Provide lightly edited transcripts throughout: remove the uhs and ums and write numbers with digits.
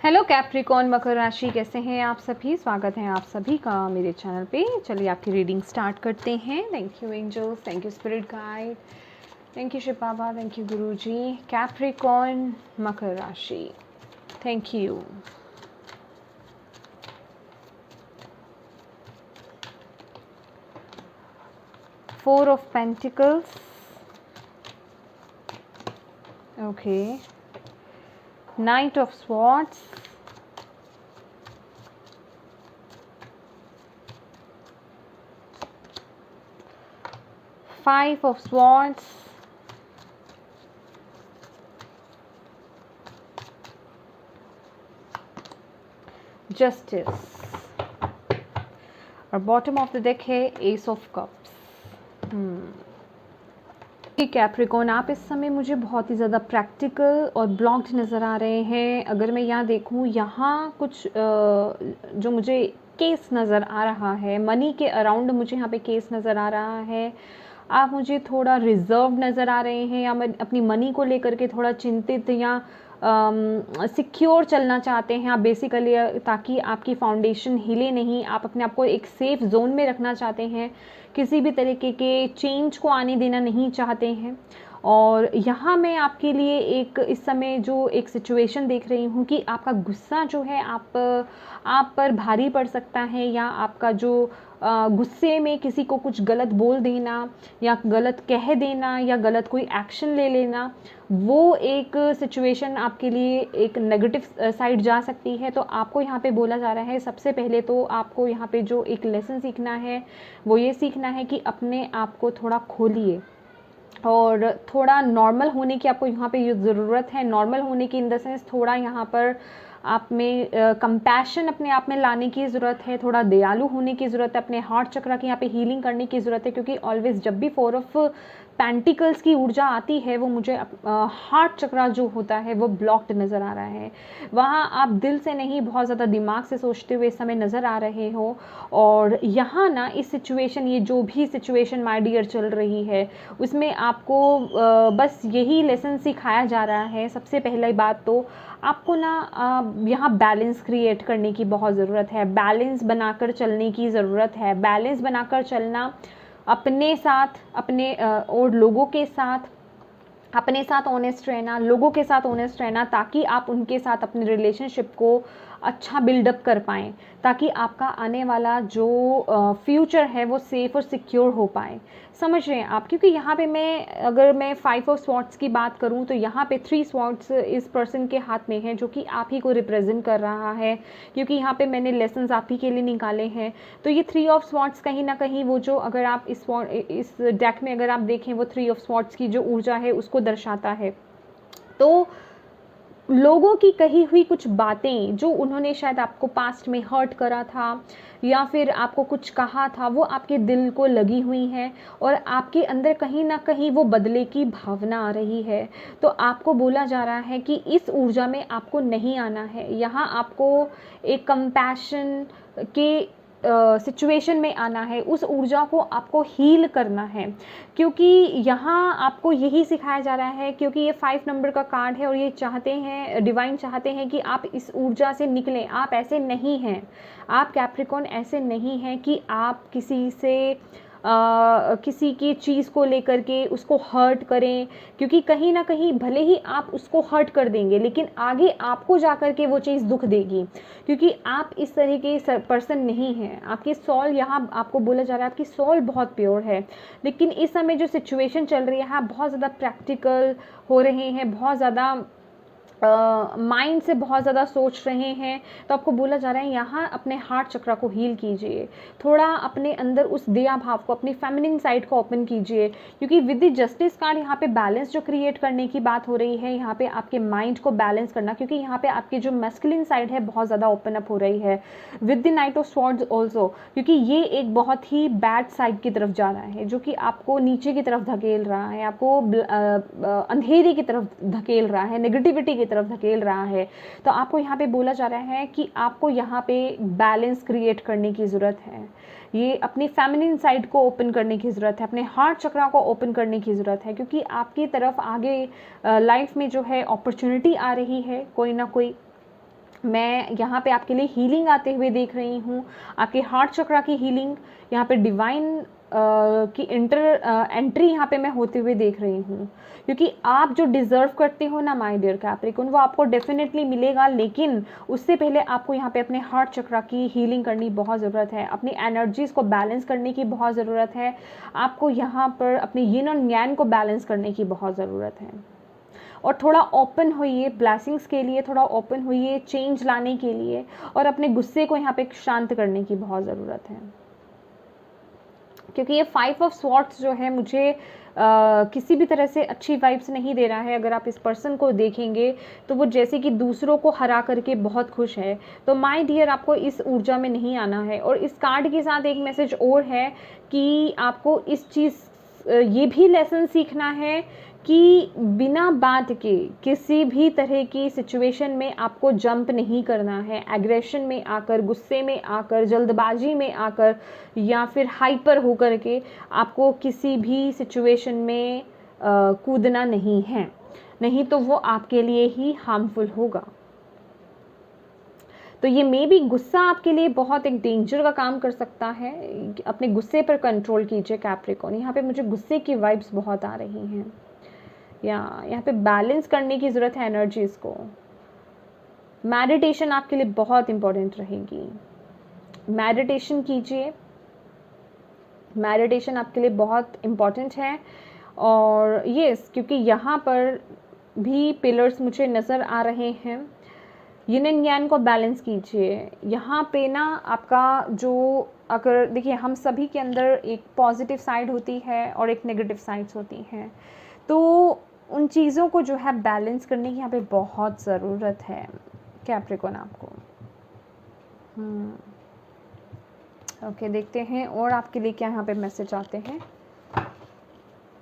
Hello Capricorn मकर राशि, कैसे हैं आप सभी। स्वागत है आप सभी का मेरे चैनल पे। चलिए आपकी रीडिंग स्टार्ट करते हैं। Thank you angels, thank you spirit guide, thank you Shiv Baba, thank you Guru ji. Capricorn मकर राशि, thank you. Four of pentacles, okay. Knight of swords, five of swords, justice, और बॉटम ऑफ द डेक है ace of cups. Capricorn, आप इस समय मुझे बहुत ही ज़्यादा प्रैक्टिकल और ब्लॉक्ड नज़र आ रहे हैं। अगर मैं यहाँ देखूँ, यहाँ कुछ जो मुझे केस नज़र आ रहा है, मनी के अराउंड मुझे यहाँ पे केस नज़र आ रहा है। आप मुझे थोड़ा रिजर्व नज़र आ रहे हैं, या मैं अपनी मनी को लेकर के थोड़ा चिंतित या सिक्योर चलना चाहते हैं आप बेसिकली, ताकि आपकी फाउंडेशन हिले नहीं। आप अपने आप को एक सेफ जोन में रखना चाहते हैं, किसी भी तरीके के चेंज को आने देना नहीं चाहते हैं। और यहाँ मैं आपके लिए एक इस समय जो एक सिचुएशन देख रही हूँ कि आपका गुस्सा जो है आप पर भारी पड़ सकता है, या आपका जो गुस्से में किसी को कुछ गलत बोल देना या गलत कह देना या गलत कोई एक्शन ले लेना, वो एक सिचुएशन आपके लिए एक नेगेटिव साइड जा सकती है। तो आपको यहाँ पे बोला जा रहा है, सबसे पहले तो आपको यहाँ पे जो एक लेसन सीखना है वो ये सीखना है कि अपने आप को थोड़ा खोलिए और थोड़ा नॉर्मल होने की आपको यहाँ पे ज़रूरत है। नॉर्मल होने की इन द सेंस थोड़ा यहाँ पर आप में कंपैशन अपने आप में लाने की ज़रूरत है, थोड़ा दयालु होने की ज़रूरत है, अपने हार्ट चक्र की यहाँ पे हीलिंग करने की ज़रूरत है। क्योंकि ऑलवेज जब भी फोर ऑफ पेंटिकल्स की ऊर्जा आती है, वो मुझे हार्ट चक्र जो होता है वो ब्लॉक्ड नज़र आ रहा है। वहाँ आप दिल से नहीं, बहुत ज़्यादा दिमाग से सोचते हुए इस समय नज़र आ रहे हो। और यहाँ ना इस सिचुएशन, ये जो भी सिचुएशन माय डियर चल रही है, उसमें आपको बस यही लेसन सिखाया जा रहा है। सबसे पहली बात तो आपको ना यहाँ बैलेंस क्रिएट करने की बहुत ज़रूरत है, बैलेंस बनाकर चलने की ज़रूरत है। बैलेंस बनाकर चलना अपने साथ, अपने और लोगों के साथ, अपने साथ ऑनेस्ट रहना, लोगों के साथ ऑनेस्ट रहना, ताकि आप उनके साथ अपने रिलेशनशिप को अच्छा बिल्डअप कर पाएँ, ताकि आपका आने वाला जो फ्यूचर है वो सेफ और सिक्योर हो पाए। समझ रहे हैं आप। क्योंकि यहाँ पे अगर मैं फाइव ऑफ स्वॉर्ड्स की बात करूँ, तो यहाँ पे थ्री स्वॉर्ड्स इस पर्सन के हाथ में है, जो कि आप ही को रिप्रेजेंट कर रहा है। क्योंकि यहाँ पे मैंने लेसन्स आप ही के लिए निकाले हैं। तो ये थ्री ऑफ स्वॉर्ड्स कहीं ना कहीं वो जो, अगर आप इस डेक में अगर आप देखें, वो थ्री ऑफ स्वॉर्ड्स की जो ऊर्जा है उसको दर्शाता है। तो लोगों की कही हुई कुछ बातें जो उन्होंने शायद आपको पास्ट में हर्ट करा था, या फिर आपको कुछ कहा था, वो आपके दिल को लगी हुई हैं, और आपके अंदर कहीं ना कहीं वो बदले की भावना आ रही है। तो आपको बोला जा रहा है कि इस ऊर्जा में आपको नहीं आना है। यहाँ आपको एक कंपैशन के सिचुएशन में आना है, उस ऊर्जा को आपको हील करना है। क्योंकि यहाँ आपको यही सिखाया जा रहा है, क्योंकि ये 5 नंबर का कार्ड है, और ये चाहते हैं, डिवाइन चाहते हैं कि आप इस ऊर्जा से निकलें। आप ऐसे नहीं हैं, आप कैप्रिकॉर्न ऐसे नहीं हैं कि आप किसी से किसी की चीज़ को लेकर के उसको हर्ट करें। क्योंकि कहीं ना कहीं भले ही आप उसको हर्ट कर देंगे, लेकिन आगे आपको जा कर के वो चीज़ दुख देगी। क्योंकि आप इस तरह के पर्सन नहीं हैं। आपकी सोल, यहाँ आपको बोला जा रहा है, आपकी सोल बहुत प्योर है। लेकिन इस समय जो सिचुएशन चल रही है, आप बहुत ज़्यादा प्रैक्टिकल हो रहे हैं, बहुत ज़्यादा माइंड से बहुत ज़्यादा सोच रहे हैं। तो आपको बोला जा रहा है यहाँ अपने हार्ट चक्र को हील कीजिए, थोड़ा अपने अंदर उस दया भाव को, अपनी फेमिनिन साइड को ओपन कीजिए। क्योंकि विद द जस्टिस कार्ड यहाँ पे बैलेंस जो क्रिएट करने की बात हो रही है, यहाँ पे आपके माइंड को बैलेंस करना। क्योंकि यहाँ पे आपकी जो मैस्कुलिन साइड है बहुत ज़्यादा ओपन अप हो रही है with the night of swords also. क्योंकि ये एक बहुत ही बैड साइड की तरफ जा रहा है, जो कि आपको नीचे की तरफ धकेल रहा है, आपको अंधेरे की तरफ धकेल रहा है, नेगेटिविटी की तरफ धकेल रहा है। तो आपको यहाँ पे बोला जा रहा है कि आपको यहाँ पे बैलेंस क्रिएट करने की ज़रूरत है। ये अपनी फेमिनिन साइड को ओपन करने की ज़रूरत है, अपने हार्ट चक्र को ओपन करने की ज़रूरत है। क्योंकि आपकी तरफ आगे लाइफ में जो है अपॉर्चुनिटी आ रही है, कोई ना कोई मैं यहाँ पे आपके लिए हीलिंग आते हुए देख रही हूँ, आपके हार्ट चक्रा की हीलिंग, यहाँ पे डिवाइन की एंट्री यहाँ पे मैं होते हुए देख रही हूँ, क्योंकि आप जो डिज़र्व करते हो ना माय डियर कैप्रिकॉर्न, वो आपको डेफिनेटली मिलेगा, लेकिन उससे पहले आपको यहाँ पे अपने हार्ट चक्रा की हीलिंग करनी बहुत ज़रूरत है, अपनी एनर्जीज़ को बैलेंस करने की बहुत ज़रूरत है, आपको यहाँ पर अपने यिन और यांग को बैलेंस करने की बहुत ज़रूरत है। और थोड़ा ओपन होइए ब्लेसिंग्स के लिए, थोड़ा ओपन होइए चेंज लाने के लिए, और अपने गुस्से को यहाँ पे शांत करने की बहुत ज़रूरत है, क्योंकि ये 5 ऑफ स्वॉर्ड्स जो है मुझे किसी भी तरह से अच्छी वाइब्स नहीं दे रहा है। अगर आप इस पर्सन को देखेंगे तो वो जैसे कि दूसरों को हरा करके बहुत खुश है, तो माय डियर आपको इस ऊर्जा में नहीं आना है। और इस कार्ड के साथ एक मैसेज और है कि आपको इस चीज़ ये भी लेसन सीखना है कि बिना बात के किसी भी तरह की सिचुएशन में आपको जंप नहीं करना है, एग्रेशन में आकर, गुस्से में आकर, जल्दबाजी में आकर, या फिर हाइपर होकर के आपको किसी भी सिचुएशन में कूदना नहीं है, नहीं तो वो आपके लिए ही हार्मफुल होगा। तो ये मे बी गुस्सा आपके लिए बहुत एक डेंजर का काम कर सकता है। अपने गुस्से पर कंट्रोल कीजिए कैप्रिकॉर्न। यहाँ पे मुझे गुस्से की वाइब्स बहुत आ रही हैं, या यहाँ पे बैलेंस करने की ज़रूरत है एनर्जीज़ को। मेडिटेशन आपके लिए बहुत इम्पोर्टेंट रहेगी, मेडिटेशन कीजिए, मेडिटेशन आपके लिए बहुत इम्पोर्टेंट है। और यस, क्योंकि यहाँ पर भी पिलर्स मुझे नज़र आ रहे हैं, यिन एंड यांग को बैलेंस कीजिए। यहाँ पे ना आपका जो, अगर देखिए हम सभी के अंदर एक पॉजिटिव साइड होती है और एक नेगेटिव साइड्स होती हैं, तो उन चीज़ों को जो है बैलेंस करने की यहाँ पे बहुत ज़रूरत है कैप्रिकॉर्न आपको। ओके, देखते हैं और आपके लिए क्या यहाँ पे मैसेज आते हैं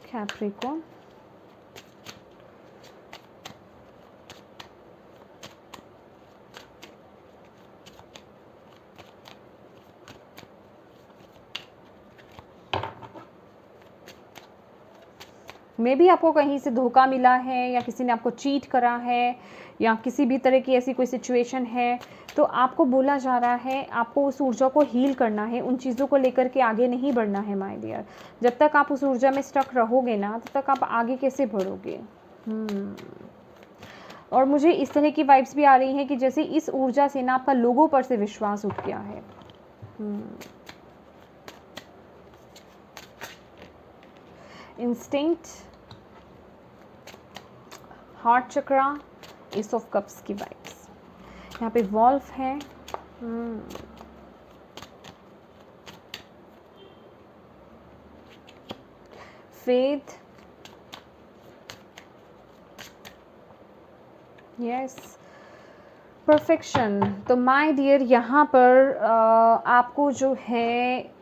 कैप्रिकॉर्न। मे भी आपको कहीं से धोखा मिला है, या किसी ने आपको चीट करा है, या किसी भी तरह की ऐसी कोई सिचुएशन है, तो आपको बोला जा रहा है आपको उस ऊर्जा को हील करना है, उन चीज़ों को लेकर के आगे नहीं बढ़ना है माय डियर। जब तक आप उस ऊर्जा में स्टक रहोगे ना, तब तक आप आगे कैसे बढ़ोगे। और मुझे इस तरह की वाइब्स भी आ रही हैं कि जैसे इस ऊर्जा से ना आपका लोगों पर से विश्वास उठ गया है। Instinct, heart chakra, S of cups की वाइब्स। यहाँ पे वॉल्फ है, फेथ, यस, परफेक्शन। तो माय डियर यहाँ पर आपको जो है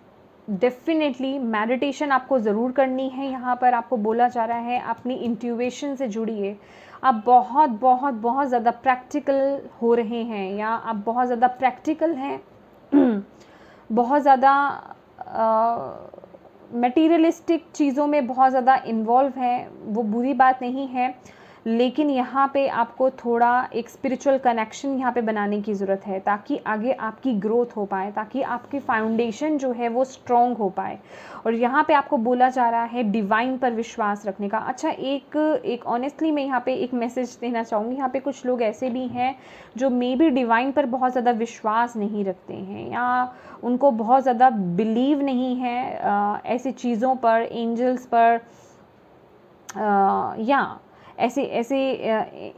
डेफिनेटली मेडिटेशन आपको ज़रूर करनी है। यहाँ पर आपको बोला जा रहा है अपनी इंट्यूशन से जुड़िए। आप बहुत बहुत बहुत ज़्यादा प्रैक्टिकल हो रहे हैं, या आप बहुत ज़्यादा प्रैक्टिकल हैं, बहुत ज़्यादा मटीरियलिस्टिक चीज़ों में बहुत ज़्यादा इन्वॉल्व है। वो बुरी बात नहीं है, लेकिन यहाँ पे आपको थोड़ा एक स्पिरिचुअल कनेक्शन यहाँ पे बनाने की ज़रूरत है, ताकि आगे आपकी ग्रोथ हो पाए, ताकि आपकी फाउंडेशन जो है वो स्ट्रॉन्ग हो पाए। और यहाँ पे आपको बोला जा रहा है डिवाइन पर विश्वास रखने का। अच्छा, एक ऑनेस्टली मैं यहाँ पे एक मैसेज देना चाहूँगी। यहाँ पे कुछ लोग ऐसे भी हैं जो मे बी डिवाइन पर बहुत ज़्यादा विश्वास नहीं रखते हैं, या उनको बहुत ज़्यादा बिलीव नहीं है ऐसी चीज़ों पर, एंजल्स पर, या ऐसे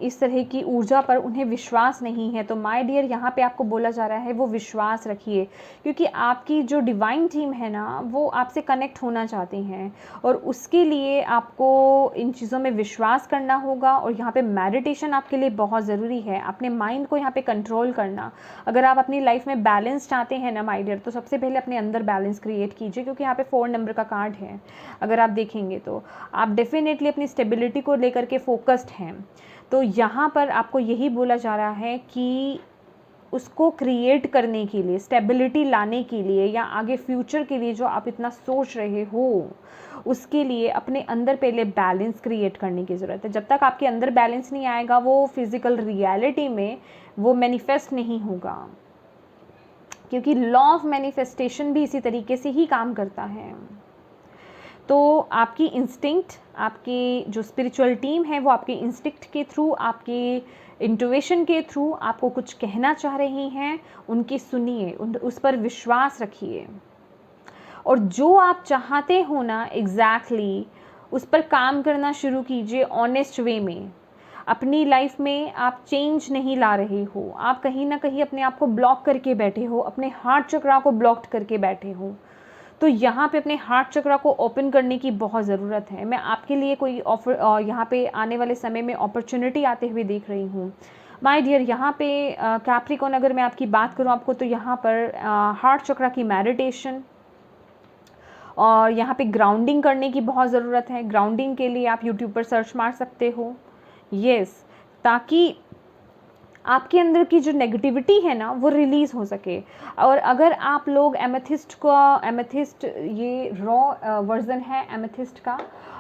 इस तरह की ऊर्जा पर उन्हें विश्वास नहीं है। तो माय डियर यहाँ पे आपको बोला जा रहा है वो विश्वास रखिए, क्योंकि आपकी जो डिवाइन टीम है ना, वो आपसे कनेक्ट होना चाहती हैं, और उसके लिए आपको इन चीज़ों में विश्वास करना होगा। और यहाँ पे मेडिटेशन आपके लिए बहुत ज़रूरी है, अपने माइंड को यहाँ पे कंट्रोल करना। अगर आप अपनी लाइफ में बैलेंस चाहते हैं ना माय डियर, तो सबसे पहले अपने अंदर बैलेंस क्रिएट कीजिए, क्योंकि यहाँ पे 4 नंबर का कार्ड है। अगर आप देखेंगे तो आप डेफिनेटली अपनी स्टेबिलिटी को लेकर के फोकस्ड हैं। तो यहाँ पर आपको यही बोला जा रहा है कि उसको क्रिएट करने के लिए, स्टेबिलिटी लाने के लिए, या आगे फ्यूचर के लिए जो आप इतना सोच रहे हो, उसके लिए अपने अंदर पहले बैलेंस क्रिएट करने की ज़रूरत है। जब तक आपके अंदर बैलेंस नहीं आएगा, वो फिज़िकल रियलिटी में वो मैनिफेस्ट नहीं होगा, क्योंकि लॉ ऑफ मैनिफेस्टेशन भी इसी तरीके से ही काम करता है। तो आपकी इंस्टिंक्ट, आपकी जो स्पिरिचुअल टीम है वो आपके इंस्टिंक्ट के थ्रू, आपके इंट्यूशन के थ्रू आपको कुछ कहना चाह रही हैं, उनकी सुनिए, उस पर विश्वास रखिए, और जो आप चाहते हो ना एग्जैक्टली उस पर काम करना शुरू कीजिए ऑनेस्ट वे में। अपनी लाइफ में आप चेंज नहीं ला रहे हो, आप कहीं ना कहीं अपने आप को ब्लॉक करके बैठे हो, अपने हार्ट चक्रा को ब्लॉक करके बैठे हो। तो यहाँ पे अपने हार्ट चक्रा को ओपन करने की बहुत ज़रूरत है। मैं आपके लिए कोई ऑफर यहाँ पे आने वाले समय में अपॉर्चुनिटी आते हुए देख रही हूँ माय डियर। यहाँ पे कैप्रिकॉर्न, अगर मैं आपकी बात करूँ आपको, तो यहाँ पर हार्ट चक्रा की मेडिटेशन और यहाँ पे ग्राउंडिंग करने की बहुत ज़रूरत है। ग्राउंडिंग के लिए आप यूट्यूब पर सर्च मार सकते हो, यस, ताकि आपके अंदर की जो नेगेटिविटी है ना वो रिलीज़ हो सके। और अगर आप लोग एमेथिस्ट ये रॉ वर्जन है एमेथिस्ट का,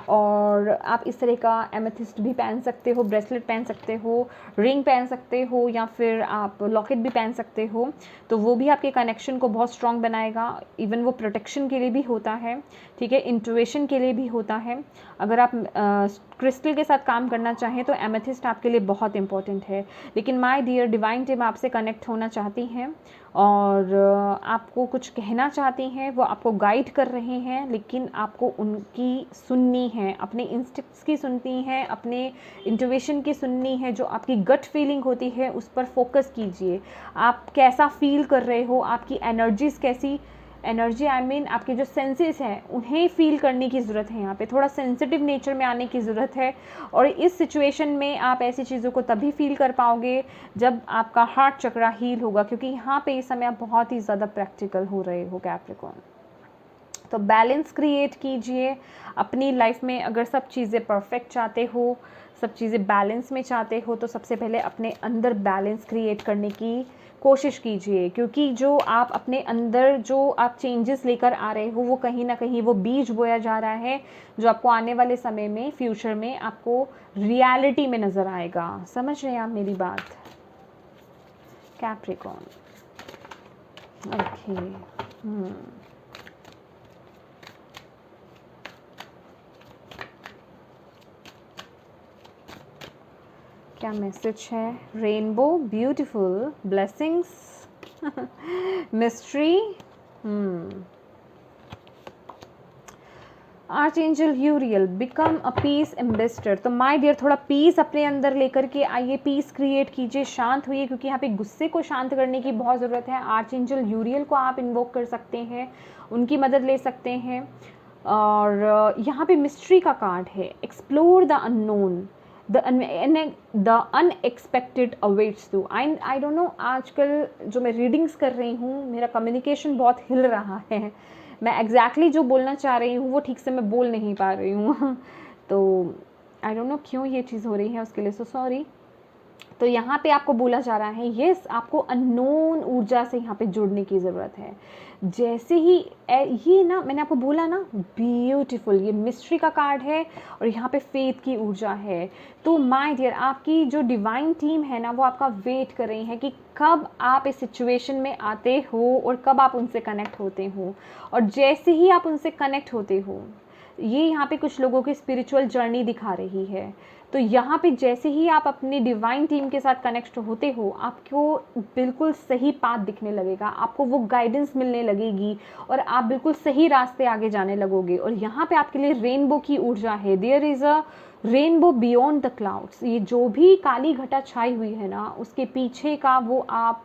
और आप इस तरह का एमेथिस्ट भी पहन सकते हो, ब्रेसलेट पहन सकते हो, रिंग पहन सकते हो, या फिर आप लॉकेट भी पहन सकते हो, तो वो भी आपके कनेक्शन को बहुत स्ट्रॉन्ग बनाएगा। इवन वो प्रोटेक्शन के लिए भी होता है, ठीक है, इंट्यूशन के लिए भी होता है। अगर आप क्रिस्टल के साथ काम करना चाहें तो एमेथिस्ट आपके लिए बहुत इंपॉर्टेंट है। लेकिन माय डियर, डिवाइन टीम आपसे कनेक्ट होना चाहती हैं और आपको कुछ कहना चाहती हैं, वो आपको गाइड कर रहे हैं, लेकिन आपको उनकी सुननी है, अपने इंस्टिंक्ट्स की सुनती हैं, अपने इंट्यूशन की सुननी है। जो आपकी गट फीलिंग होती है उस पर फोकस कीजिए। आप कैसा फील कर रहे हो, आपकी एनर्जीज कैसी, एनर्जी आई मीन आपके जो सेंसेस हैं उन्हें फील करने की ज़रूरत है। यहाँ पे थोड़ा सेंसिटिव नेचर में आने की ज़रूरत है, और इस सिचुएशन में आप ऐसी चीज़ों को तभी फील कर पाओगे जब आपका हार्ट चक्रा हील होगा, क्योंकि यहाँ पे इस समय आप बहुत ही ज़्यादा प्रैक्टिकल हो रहे हो कैप्रिकॉर्न। तो बैलेंस क्रिएट कीजिए अपनी लाइफ में। अगर सब चीज़ें परफेक्ट चाहते हो, सब चीज़ें बैलेंस में चाहते हो, तो सबसे पहले अपने अंदर बैलेंस क्रिएट करने की कोशिश कीजिए, क्योंकि जो आप अपने अंदर जो आप चेंजेस लेकर आ रहे हो वो कहीं ना कहीं वो बीज बोया जा रहा है, जो आपको आने वाले समय में, फ्यूचर में आपको रियलिटी में नज़र आएगा। समझ रहे हैं आप मेरी बात कैप्रिकॉर्न? ओके, क्या मैसेज है? Rainbow, beautiful, blessings, mystery, archangel Uriel, become a peace ambassador. तो माय डियर, थोड़ा पीस अपने अंदर लेकर के आइए, पीस क्रिएट कीजिए, शांत होइए, क्योंकि यहाँ पे गुस्से को शांत करने की बहुत ज़रूरत है। आर्चएंजल यूरियल को आप इन्वोक कर सकते हैं, उनकी मदद ले सकते हैं। और यहाँ पे मिस्ट्री का कार्ड है, explore the unknown, the unexpected awaits you. I don't know, आजकल जो मैं रीडिंग्स कर रही हूँ मेरा कम्युनिकेशन बहुत हिल रहा है, मैं एग्जैक्टली जो बोलना चाह रही हूँ वो ठीक से मैं बोल नहीं पा रही हूँ तो आई डोंट नो क्यों ये चीज़ हो रही है, उसके लिए सो सॉरी। तो यहाँ पे आपको बोला जा रहा है, यस, आपको अननोन ऊर्जा से यहाँ पे जुड़ने की ज़रूरत है। जैसे ही ये ना, मैंने आपको बोला ना, ब्यूटीफुल, ये मिस्ट्री का कार्ड है और यहाँ पे फेथ की ऊर्जा है। तो माय डियर, आपकी जो डिवाइन टीम है ना वो आपका वेट कर रही है कि कब आप इस सिचुएशन में आते हो और कब आप उनसे कनेक्ट होते हो। और जैसे ही आप उनसे कनेक्ट होते हो, ये यहाँ पे कुछ लोगों की स्पिरिचुअल जर्नी दिखा रही है। तो यहाँ पे जैसे ही आप अपनी डिवाइन टीम के साथ कनेक्ट होते हो, आपको बिल्कुल सही पाथ दिखने लगेगा, आपको वो गाइडेंस मिलने लगेगी और आप बिल्कुल सही रास्ते आगे जाने लगोगे। और यहाँ पे आपके लिए रेनबो की ऊर्जा है, there is a rainbow beyond the clouds. ये जो भी काली घटा छाई हुई है ना, उसके पीछे का वो आप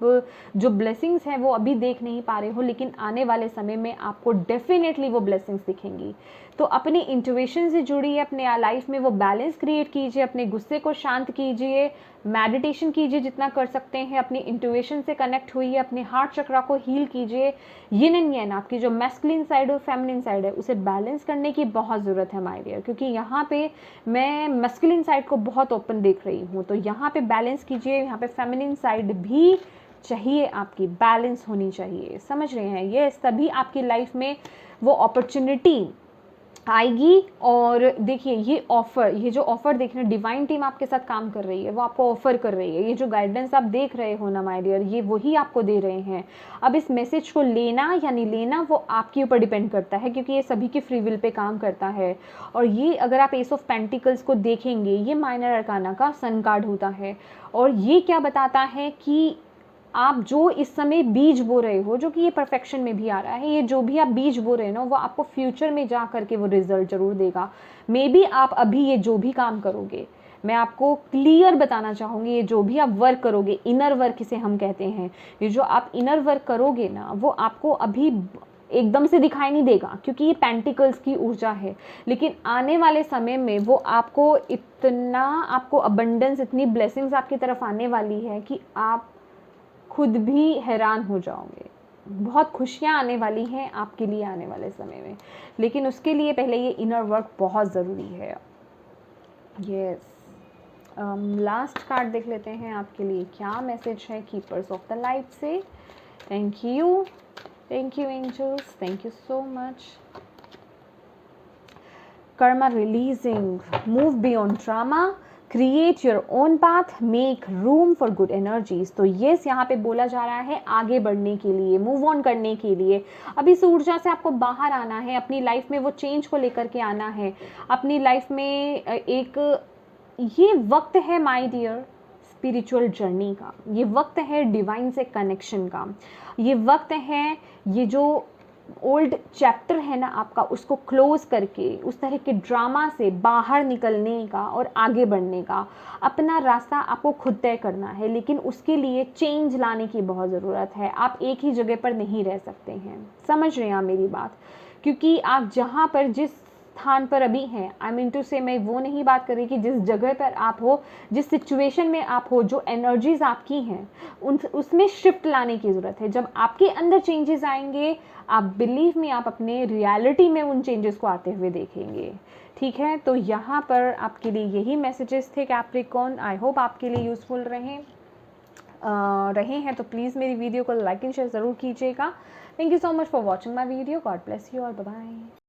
जो ब्लेसिंग्स हैं वो अभी देख नहीं पा रहे हो, लेकिन आने वाले समय में आपको डेफिनेटली वो ब्लेसिंग्स दिखेंगी। तो अपनी इंट्यूशन से जुड़िए, अपने लाइफ में वो बैलेंस क्रिएट कीजिए, अपने गुस्से को शांत कीजिए, मेडिटेशन कीजिए जितना कर सकते हैं, अपनी इंट्यूशन से कनेक्ट होइए, अपने हार्ट चक्रा को हील कीजिए। यिन एंड yang, आपकी जो मैस्कुलिन साइड और फेमिनिन साइड है उसे बैलेंस करने की बहुत ज़रूरत है माय डियर, क्योंकि यहाँ पे मैं मैस्कुलिन साइड को बहुत ओपन देख रही हूँ। तो यहाँ पे बैलेंस कीजिए, यहाँ पे फेमिनिन साइड भी चाहिए, आपकी बैलेंस होनी चाहिए, समझ रहे हैं? ये तभी आपकी लाइफ में वो अपॉर्चुनिटी आएगी। और देखिए ये जो ऑफ़र देख रहे हैं, डिवाइन टीम आपके साथ काम कर रही है, वो आपको ऑफ़र कर रही है। ये जो गाइडेंस आप देख रहे हो ना माय डियर, ये वही आपको दे रहे हैं। अब इस मैसेज को लेना या नहीं लेना वो आपके ऊपर डिपेंड करता है, क्योंकि ये सभी की फ्री विल पे काम करता है। और ये अगर आप एस ऑफ पेंटिकल्स को देखेंगे, ये माइनर अरकाना का सन कार्ड होता है। और ये क्या बताता है कि आप जो इस समय बीज बो रहे हो, जो कि ये परफेक्शन में भी आ रहा है, ये जो भी आप बीज बो रहे हो ना, वो आपको फ्यूचर में जा करके वो रिजल्ट जरूर देगा। मे बी आप अभी ये जो भी काम करोगे, मैं आपको क्लियर बताना चाहूँगी, ये जो भी आप वर्क करोगे, इनर वर्क इसे हम कहते हैं, ये जो आप इनर वर्क करोगे ना, वो आपको अभी एकदम से दिखाई नहीं देगा, क्योंकि ये पेंटिकल्स की ऊर्जा है। लेकिन आने वाले समय में वो आपको इतना, आपको अबंडेंस, इतनी ब्लेसिंग्स आपकी तरफ आने वाली है कि आप खुद भी हैरान हो जाओगे। बहुत खुशियाँ आने वाली हैं आपके लिए आने वाले समय में, लेकिन उसके लिए पहले ये इनर वर्क बहुत ज़रूरी है। यस, लास्ट कार्ड देख लेते हैं आपके लिए क्या मैसेज है कीपर्स ऑफ द लाइट से। Thank you angels, thank you so much. Karma releasing, move beyond drama, create your own path, make room for good energies. तो येस, यहाँ पे बोला जा रहा है आगे बढ़ने के लिए, मूव ऑन करने के लिए। अब इस ऊर्जा से आपको बाहर आना है, अपनी लाइफ में वो चेंज को लेकर के आना है। अपनी लाइफ में एक ये वक्त है माय डियर स्पिरिचुअल जर्नी का, ये वक्त है डिवाइन से कनेक्शन का, ये वक्त है ये जो ओल्ड चैप्टर है ना आपका, उसको क्लोज करके उस तरह के ड्रामा से बाहर निकलने का और आगे बढ़ने का। अपना रास्ता आपको खुद तय करना है, लेकिन उसके लिए चेंज लाने की बहुत ज़रूरत है। आप एक ही जगह पर नहीं रह सकते हैं, समझ रहे हैं आप मेरी बात? क्योंकि आप जहाँ पर जिस स्थान पर अभी हैं, आई मीन टू से, मैं वो नहीं बात कर रही कि जिस जगह पर आप हो, जिस सिचुएशन में आप हो, जो एनर्जीज आपकी हैं उसमें शिफ्ट लाने की ज़रूरत है। जब आपके अंदर चेंजेस आएंगे, आप बिलीव में, आप अपने रियलिटी में उन चेंजेस को आते हुए देखेंगे। ठीक है, तो यहाँ पर आपके लिए यही मैसेजेस थे कैप्रिकॉर्न। आई होप आपके लिए यूज़फुल रहे हैं तो प्लीज़ मेरी वीडियो को लाइक एंड शेयर ज़रूर कीजिएगा। Thank you so much for watching my video. God bless you और बाय बाय।